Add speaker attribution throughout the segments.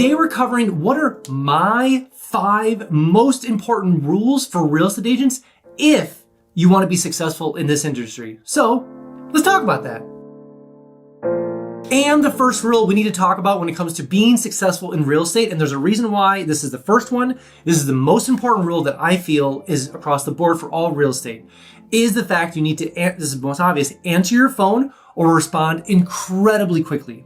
Speaker 1: Today we're covering what are my 5 most important rules for real estate agents if you want to be successful in this industry. So let's talk about that. And the first rule we need to talk about when it comes to being successful in real estate, and there's a reason why this is the first one, this is the most important rule that I feel is across the board for all real estate, is the fact you need to, this is the most obvious, answer your phone or respond incredibly quickly.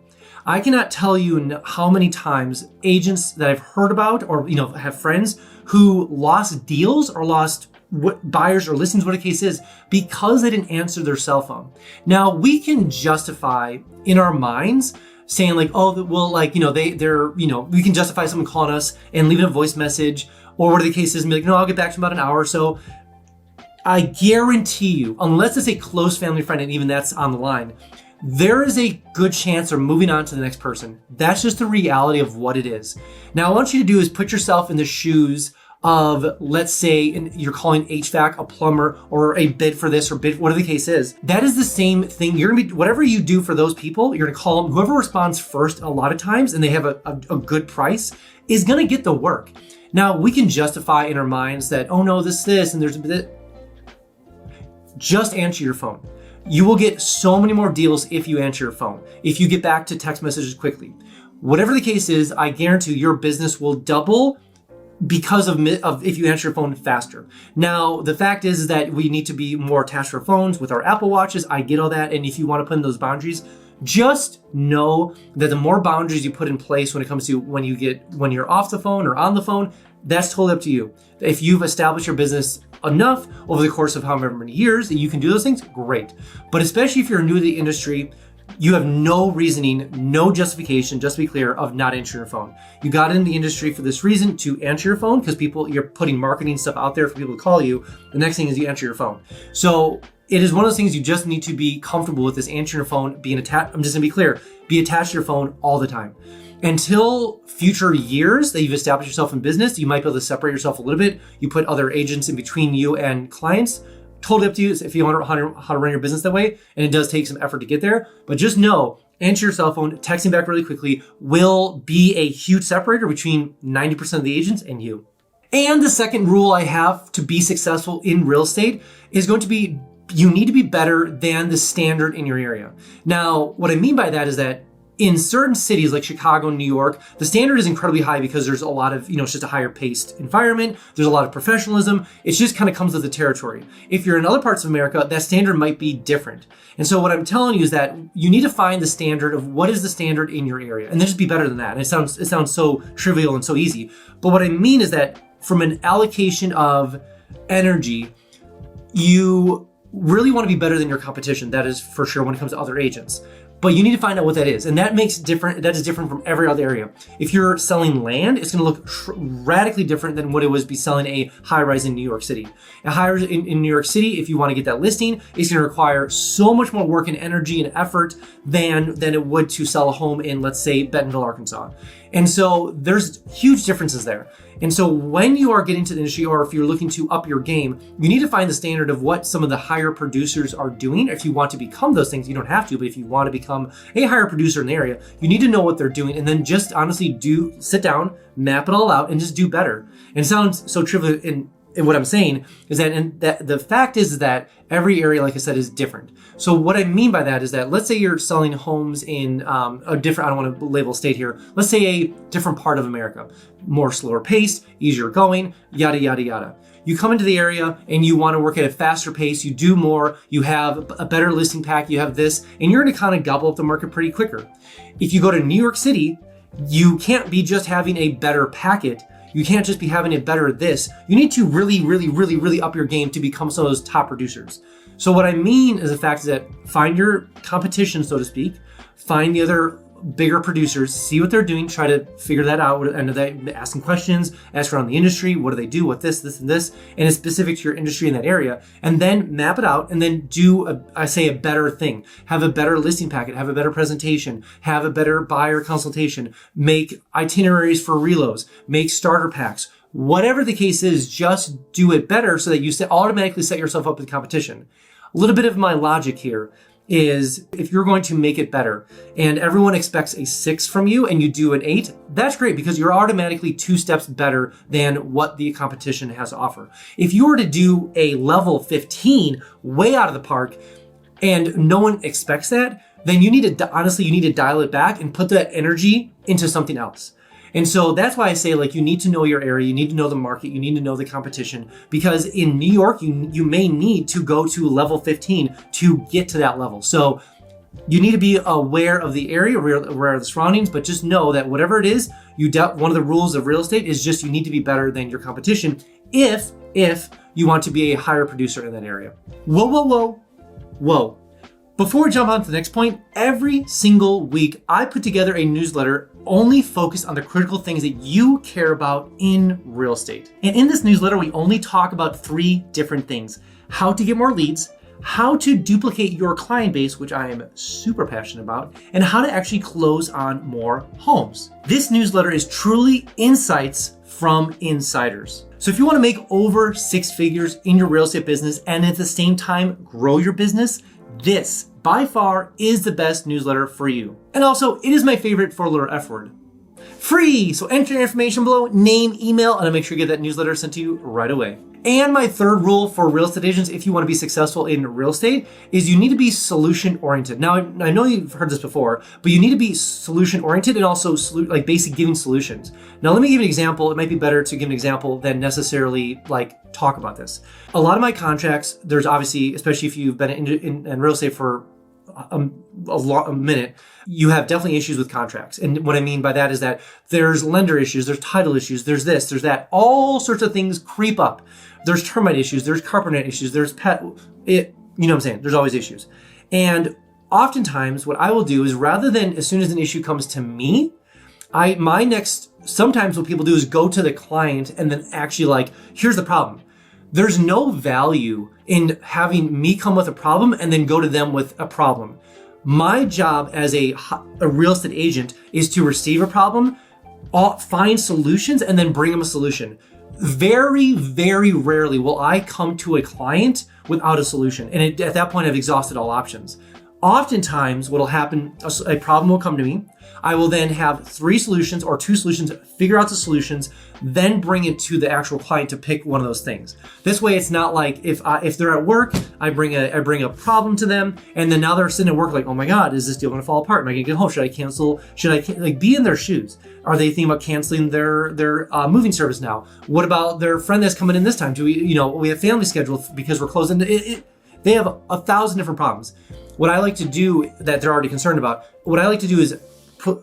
Speaker 1: I cannot tell you how many times agents that I've heard about or have friends who lost deals or lost buyers or listings, what a case is, because they didn't answer their cell phone. Now we can justify in our minds saying like, oh, well, like, we can justify someone calling us and leaving a voice message or what the case is and be like, no, I'll get back to you in about an hour or so. I guarantee you, unless it's a close family friend and even that's on the line, there is a good chance they're moving on to the next person. That's just the reality of what it is. Now, what I want you to do is put yourself in the shoes of, let's say, you're calling HVAC, a plumber, or a bid for this or bid, whatever the case is. That is the same thing. You're gonna be, whatever you do for those people, you're gonna call them, whoever responds first a lot of times, and they have a good price, is gonna get the work. Now, we can justify in our minds that, oh no, this, and there's this. Just answer your phone. You will get so many more deals if you answer your phone, if you get back to text messages quickly. Whatever the case is, I guarantee your business will double because of if you answer your phone faster. Now, the fact is that we need to be more attached to our phones with our Apple Watches. I get all that. And if you want to put in those boundaries, just know that the more boundaries you put in place when it comes to when you're off the phone or on the phone, that's totally up to you. If you've established your business enough over the course of however many years that you can do those things, great. But especially if you're new to the industry, you have no reasoning, no justification, just to be clear, of not answering your phone. You got in the industry for this reason, to answer your phone, because you're putting marketing stuff out there for people to call you. The next thing is you answer your phone. So it is one of those things you just need to be comfortable with, is answering your phone, being attached. I'm just gonna be clear, be attached to your phone all the time. Until future years that you've established yourself in business, you might be able to separate yourself a little bit. You put other agents in between you and clients. Totally up to you if you want how to run your business that way. And it does take some effort to get there. But just know, answer your cell phone, texting back really quickly will be a huge separator between 90% of the agents and you. And the second rule I have to be successful in real estate is going to be, you need to be better than the standard in your area. Now, what I mean by that is that in certain cities like Chicago and New York, the standard is incredibly high because there's a lot of, it's just a higher paced environment. There's a lot of professionalism. It just kind of comes with the territory. If you're in other parts of America, that standard might be different. And so what I'm telling you is that you need to find the standard of what is the standard in your area and then just be better than that. And it sounds so trivial and so easy. But what I mean is that from an allocation of energy, you really want to be better than your competition. That is for sure when it comes to other agents. But you need to find out what that is. And that is different from every other area. If you're selling land, it's going to look radically different than what it was be selling a high-rise in New York City. A high-rise in New York City, if you want to get that listing, it's going to require so much more work and energy and effort than it would to sell a home in, let's say, Bentonville, Arkansas. And so there's huge differences there. And so when you are getting to the industry, or if you're looking to up your game, you need to find the standard of what some of the higher producers are doing. If you want to become those things, you don't have to, but if you want to become a higher producer in the area, you need to know what they're doing and then just honestly sit down, map it all out and just do better. And it sounds so trivial in what I'm saying is that the fact is that every area, like I said, is different. So what I mean by that is that let's say you're selling homes in a different, I don't want to label state here. Let's say a different part of America, more slower paced, easier going, yada, yada, yada. You come into the area and you want to work at a faster pace. You do more, you have a better listing pack, you have this, and you're going to kind of gobble up the market pretty quicker. If you go to New York City, you can't be just having a better packet. You can't just be having it better at this. You need to really, really, really, really up your game to become some of those top producers. So what I mean is the fact that find your competition, so to speak, find the other bigger producers, see what they're doing, try to figure that out, and asking questions, ask around the industry, what do they do, what this, and this, and it's specific to your industry in that area, and then map it out, and then do a better thing. Have a better listing packet, have a better presentation, have a better buyer consultation, make itineraries for reloads, make starter packs. Whatever the case is, just do it better so that you automatically set yourself up with competition. A little bit of my logic here. is if you're going to make it better and everyone expects a 6 from you and you do an 8, that's great because you're automatically 2 steps better than what the competition has to offer. If you were to do a level 15 way out of the park and no one expects that, then you need to, honestly, you need to dial it back and put that energy into something else. And so that's why I say, like, you need to know your area, you need to know the market, you need to know the competition, because in New York, you may need to go to level 15 to get to that level. So you need to be aware of the area, aware of the surroundings, but just know that whatever it is, one of the rules of real estate is just you need to be better than your competition if you want to be a higher producer in that area. Whoa. Before we jump on to the next point, every single week I put together a newsletter only focused on the critical things that you care about in real estate. And in this newsletter, we only talk about 3 different things: how to get more leads, how to duplicate your client base, which I am super passionate about, and how to actually close on more homes. This newsletter is truly insights from insiders. So if you want to make over 6 figures in your real estate business and at the same time grow your business, this, by far, is the best newsletter for you. And also, it is my favorite 4-letter F word. Free! So enter your information below, name, email, and I'll make sure you get that newsletter sent to you right away. And my third rule for real estate agents, if you want to be successful in real estate, is you need to be solution oriented. Now, I know you've heard this before, but you need to be solution oriented and also like basically giving solutions. Now, let me give you an example. It might be better to give an example than necessarily like talk about this. A lot of my contracts, there's obviously, especially if you've been in real estate for a minute, you have definitely issues with contracts. And what I mean by that is that there's lender issues, there's title issues, there's this, there's that, all sorts of things creep up. There's termite issues, there's carpet net issues, there's you know what I'm saying? There's always issues. And oftentimes what I will do is rather than as soon as an issue comes to me, sometimes what people do is go to the client and then actually like, here's the problem. There's no value in having me come with a problem and then go to them with a problem. My job as a real estate agent is to receive a problem, find solutions, and then bring them a solution. Very, very rarely will I come to a client without a solution. And at that point, I've exhausted all options. Oftentimes, what will happen, a problem will come to me. I will then have 3 solutions or 2 solutions, figure out the solutions, then bring it to the actual client to pick one of those things. This way, it's not like if they're at work, I bring a problem to them, and then now they're sitting at work like, oh my God, is this deal going to fall apart? Am I going to get home? Should I cancel? Be in their shoes? Are they thinking about canceling their moving service now? What about their friend that's coming in this time? Do we have family scheduled because we're closing? They have 1,000 different problems. What I like to do that they're already concerned about, what I like to do is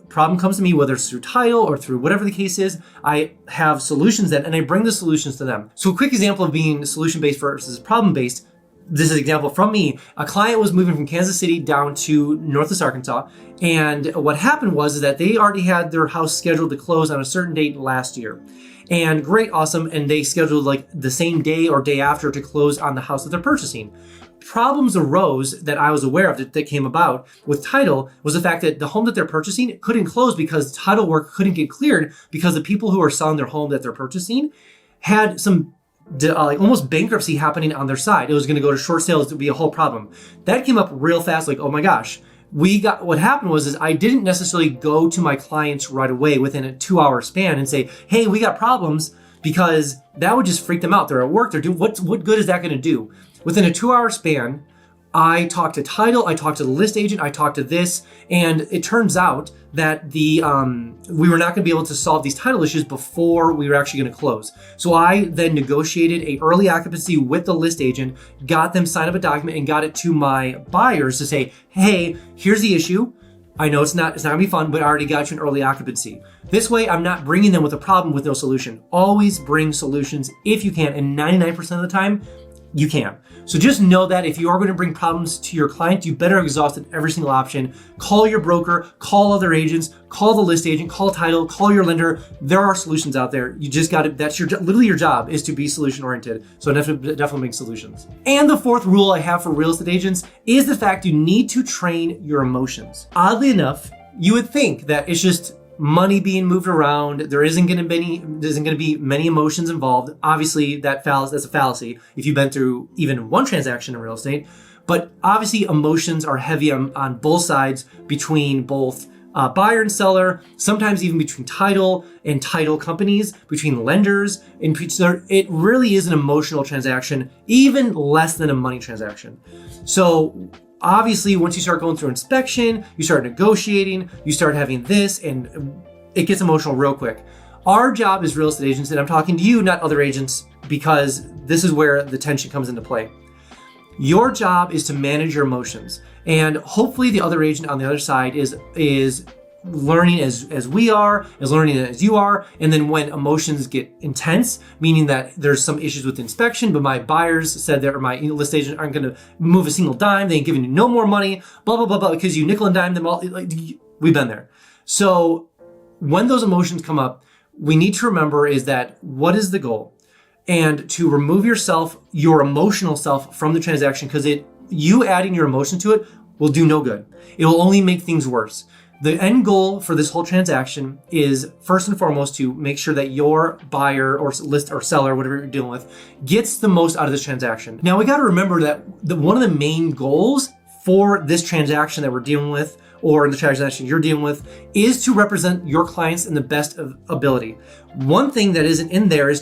Speaker 1: problem comes to me, whether it's through title or through whatever the case is, I have solutions then, and I bring the solutions to them. So a quick example of being solution-based versus problem-based, this is an example from me. A client was moving from Kansas City down to Northwest Arkansas, and what happened was that they already had their house scheduled to close on a certain date last year. And great, awesome, and they scheduled like the same day or day after to close on the house that they're purchasing. Problems arose that I was aware of that came about with title was the fact that the home that they're purchasing couldn't close because title work couldn't get cleared because the people who are selling their home that they're purchasing had some like almost bankruptcy happening on their side. It was going to go to short sales to be a whole problem. That came up real fast, like, oh my gosh. What happened was I didn't necessarily go to my clients right away within a 2-hour span and say, hey, we got problems, because that would just freak them out. They're at work, they're doing, what good is that going to do? Within a 2-hour span, I talked to title, I talked to the list agent, I talked to this, and it turns out that we were not going to be able to solve these title issues before we were actually going to close. So I then negotiated a early occupancy with the list agent, got them sign up a document, and got it to my buyers to say, hey, here's the issue. I know it's not gonna be fun, but I already got you an early occupancy. This way, I'm not bringing them with a problem with no solution. Always bring solutions if you can, and 99% of the time, you can. So just know that if you are going to bring problems to your client, you better exhaust every single option. Call your broker, call other agents, call the list agent, call title, call your lender. There are solutions out there. You just got to, that's literally your job is to be solution oriented. So definitely make solutions. And the 4th rule I have for real estate agents is the fact you need to train your emotions. Oddly enough, you would think that it's just money being moved around. There isn't going to be many emotions involved. Obviously, that's a fallacy if you've been through even one transaction in real estate. But obviously emotions are heavy on both sides, between both buyer and seller, sometimes even between title and title companies, between lenders. And it really is an emotional transaction, even less than a money transaction. So obviously, once you start going through inspection, you start negotiating, you start having this, and it gets emotional real quick. Our job as real estate agents, and I'm talking to you, not other agents, because this is where the tension comes into play. Your job is to manage your emotions. And hopefully the other agent on the other side is learning as we are, as learning as you are. And then when emotions get intense, meaning that there's some issues with inspection, but my buyers said that, or my list agent aren't going to move a single dime, they ain't giving you no more money, blah, blah, blah, blah, because you nickel and dime them all. Like, we've been there. So when those emotions come up, we need to remember is that what is the goal? And to remove yourself, your emotional self from the transaction, because you adding your emotion to it will do no good. It will only make things worse. The end goal for this whole transaction is first and foremost to make sure that your buyer or list or seller, whatever you're dealing with, gets the most out of this transaction. Now we got to remember that one of the main goals for this transaction that we're dealing with, or in the transaction you're dealing with, is to represent your clients in the best of ability. One thing that isn't in there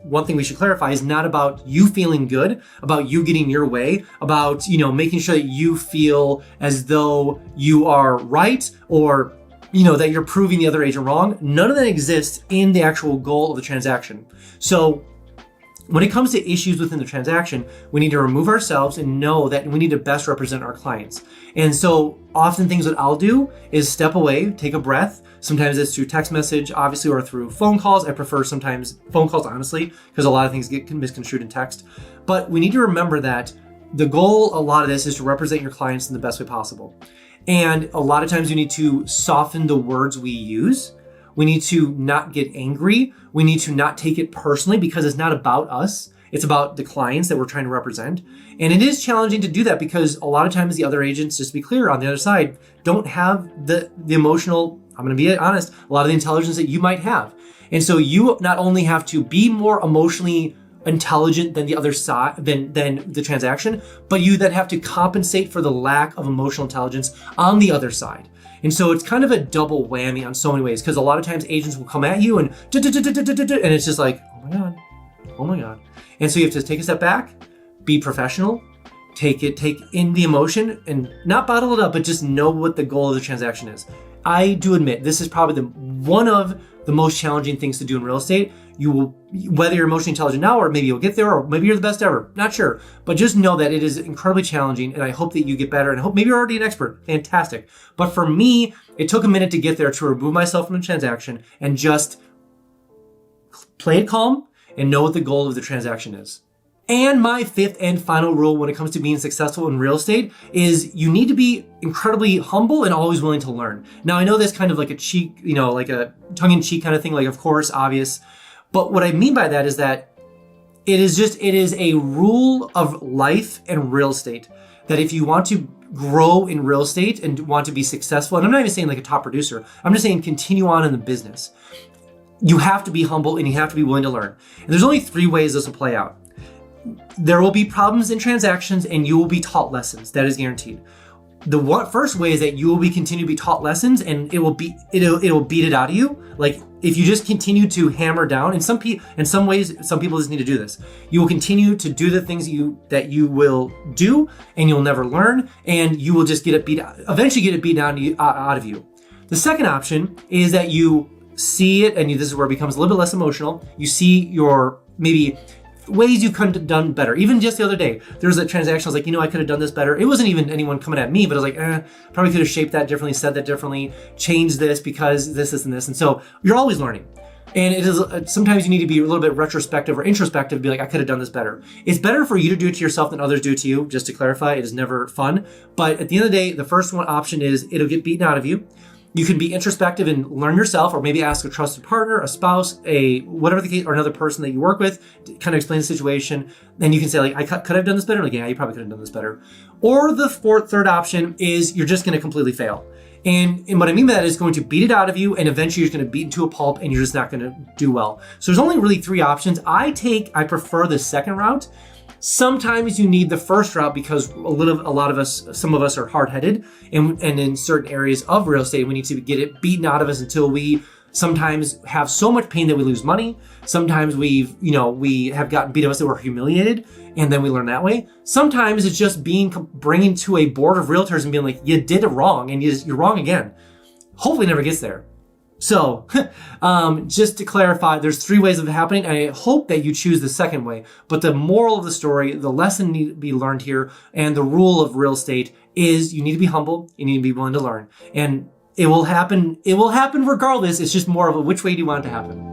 Speaker 1: one thing we should clarify is not about you feeling good, about you getting your way, about, making sure that you feel as though you are right, or, that you're proving the other agent wrong. None of that exists in the actual goal of the transaction. So when it comes to issues within the transaction, we need to remove ourselves and know that we need to best represent our clients. And so often things that I'll do is step away, take a breath. Sometimes it's through text message, obviously, or through phone calls. I prefer sometimes phone calls, honestly, because a lot of things get misconstrued in text. But we need to remember that the goal, a lot of this, is to represent your clients in the best way possible. And a lot of times you need to soften the words we use. We need to not get angry. We need to not take it personally, because it's not about us. It's about the clients that we're trying to represent. And it is challenging to do that because a lot of times the other agents, just to be clear, on the other side, don't have the emotional, I'm going to be honest, a lot of the intelligence that you might have. And so you not only have to be more emotionally intelligent than the other side, than the transaction, but you then have to compensate for the lack of emotional intelligence on the other side. And so it's kind of a double whammy on so many ways, because a lot of times agents will come at you and it's just like, oh my God. And so you have to take a step back, be professional, take in the emotion and not bottle it up, but just know what the goal of the transaction is. I do admit this is probably one of the most challenging things to do in real estate. You will, whether you're emotionally intelligent now, or maybe you'll get there, or maybe you're the best ever, not sure, but just know that it is incredibly challenging, and I hope that you get better, and I hope maybe you're already an expert. Fantastic. But for me, it took a minute to get there, to remove myself from the transaction and just play it calm and know what the goal of the transaction is. And my fifth and final rule when it comes to being successful in real estate is you need to be incredibly humble and always willing to learn. Now, I know that's kind of like a cheek, like a tongue-in-cheek kind of thing, like of course, obvious. But what I mean by that is that it is a rule of life and real estate that if you want to grow in real estate and want to be successful, and I'm not even saying like a top producer, I'm just saying continue on in the business, you have to be humble and you have to be willing to learn. And there's only 3 ways this will play out. There will be problems in transactions and you will be taught lessons. That is guaranteed. The first way is that you will continue to be taught lessons, and it'll beat it out of you. Like if you just continue to hammer down, in some ways, some people just need to do this. You will continue to do the things that you will do, and you'll never learn, and you will just eventually get it beat down out of you. The second option is that you see it, and this is where it becomes a little bit less emotional. You see your maybe ways you could have done better. Even just the other day, there was a transaction. I was like, I could have done this better. It wasn't even anyone coming at me, but I was like, probably could have shaped that differently, said that differently, changed this because this, and this. And so you're always learning. And it is sometimes you need to be a little bit retrospective or introspective to be like, I could have done this better. It's better for you to do it to yourself than others do it to you. Just to clarify, it is never fun. But at the end of the day, the first one option is it'll get beaten out of you. You can be introspective and learn yourself, or maybe ask a trusted partner, a spouse, whatever the case, or another person that you work with to kind of explain the situation. Then you can say, like, I could have done this better. Like, yeah, you probably could have done this better. Or the third option is you're just going to completely fail. And what I mean by that is going to beat it out of you, and eventually you're going to beat into a pulp, and you're just not going to do well. So there's only really 3 options. I prefer the second route. Sometimes you need the first route because some of us are hard-headed, and in certain areas of real estate, we need to get it beaten out of us until we sometimes have so much pain that we lose money. Sometimes we have gotten beat up, so we're humiliated, and then we learn that way. Sometimes it's just bringing to a board of realtors and being like, you did it wrong, and you're wrong again. Hopefully it never gets there. So, just to clarify, there's 3 ways of it happening, and I hope that you choose the second way. But the moral of the story, the lesson need to be learned here, and the rule of real estate is you need to be humble, you need to be willing to learn. And it will happen regardless. It's just more of a which way do you want it to happen.